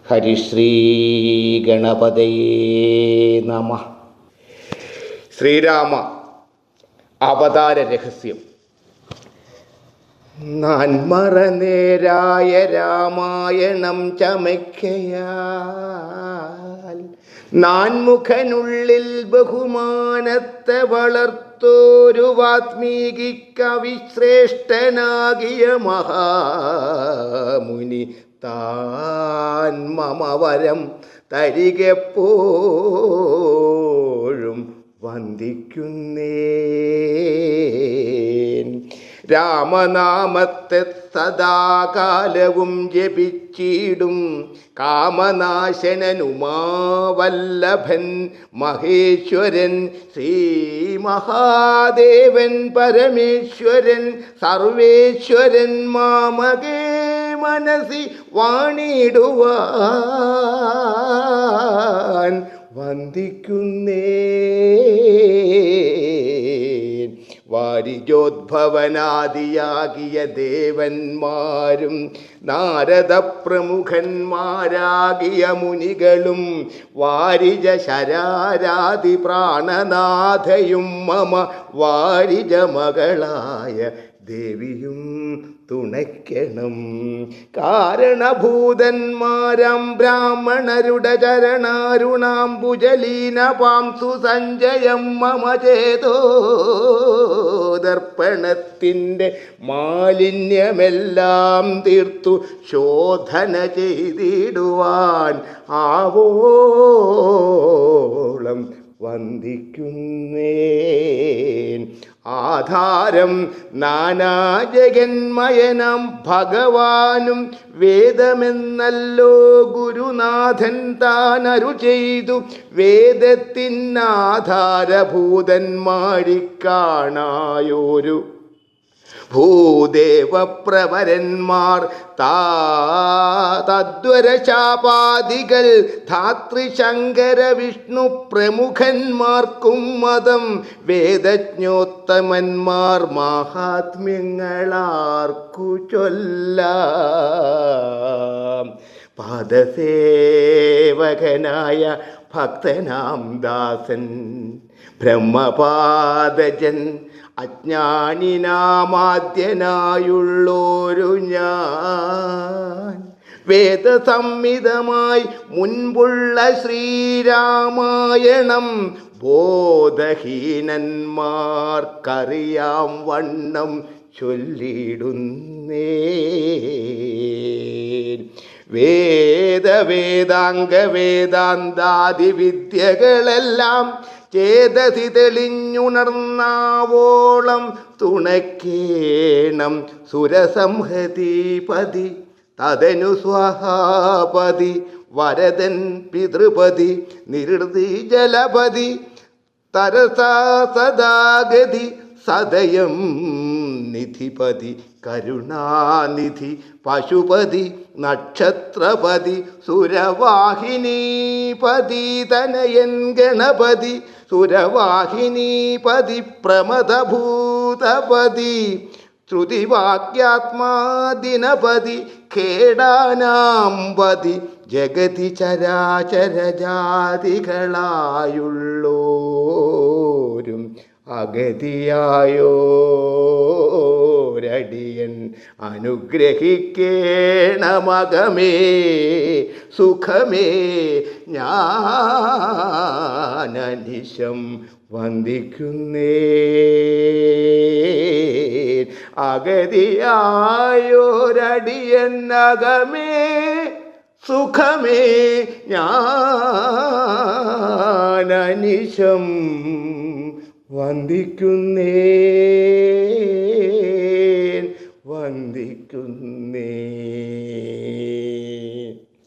ഹരിശ്രീ ഗണപതയേ നമഃ. ശ്രീരാമ അവതാര രഹസ്യം. നാൻമറനേരായ രാമായണം ചമയ്ക്കയാൽ നാൻമുഖനുള്ളിൽ ബഹുമാനത്തെ വളർത്തോരു വാത്മീകി കവിശ്രേഷ്ഠനാകിയ മഹാമുനി താൻ മമവരം തരികെപ്പോഴും വന്ദിക്കുന്നേൻ. രാമനാമത്തെ സദാകാലവും ജപിച്ചിടും കാമനാശനനുമാവല്ലഭൻ മഹേശ്വരൻ ശ്രീ മഹാദേവൻ പരമേശ്വരൻ സർവേശ്വരൻ മാമകേ മനസി വാണിടുവാൻ വന്ദിക്കുന്നേൻ. വാരിജോദ്ഭവനാദിയാകിയ ദേവന്മാരും നാരദ പ്രമുഖന്മാരാകിയ മുനികളും വാരിജ ശരാരാതി പ്രാണനാഥയും മമ വാരിജ മകളായ ദേവിയും തുണയ്ക്കണം. കാരണഭൂതന്മാരാം ബ്രാഹ്മണരുടെ ചരണാരുണാംബുജലീനപാംസു സഞ്ജയം മമ ചേതോ ദർപ്പണത്തിൻ്റെ മാലിന്യമെല്ലാം തീർത്തു ശോധന ചെയ്തിടുവാൻ ആവോളം വന്ദിക്കുന്നേൻ. ആധാരം നാനാജഗന്മയനം ഭഗവാനും വേദമെന്നല്ലോ ഗുരുനാഥൻ താൻ അരുൾ ചെയ്തു. വേദത്തിനാധാരഭൂതന്മാരിക്കാണായൊരു ഭൂദേവപ്രവരന്മാർ തദ്വരശാപാദികൾ ധാതൃശങ്കര വിഷ്ണു പ്രമുഖന്മാർക്കും മതം വേദജ്ഞോത്തമന്മാർ മഹാത്മ്യങ്ങളാർക്കു ചൊല്ലാം. പാദസേവകനായ ഭക്തനാം ദാസൻ ബ്രഹ്മപാദജൻ അജ്ഞാനിനാമാദ്യനായുള്ളോരു ഞാൻ വേദസംഹിതമായി മുൻപുള്ള ശ്രീരാമായണം ബോധഹീനന്മാർക്കറിയാം വണ്ണം ചൊല്ലിടുന്നേൻ. വേദാംഗ വേദാന്താദി വിദ്യകളെല്ലാം ചേതസി തെളിഞ്ഞുണർന്നാവോളം തുണക്കേണം. സുരസംഹതിപതി തദനു സ്വഹാപതി വരദൻ പിതൃപതി നിരുതി ജലപതി തരസാ സദാഗതി സദയം നിധിപതി കരുണാനിധി പശുപതി നക്ഷത്രപതി സുരവാഹിനീപതി തനയൻ ഗണപതി സുരവാഹിനീപതി പ്രമദഭൂതപതി ശ്രുതിവാക്യാത്മാദിനപതി ഖേടാനാംപതി ജഗതി ചരാചരജാതികളായുള്ളോരും അഗതിയായോരടിയൻ അനുഗ്രഹിക്കേണമകമേ സുഖമേ ഞാനനിശം വന്ദിക്കുന്നേൻ. അഗതിയായോരടിയൻ അകമേ സുഖമേ ഞാനനിശം വന്ദിക്കുന്നേൻ.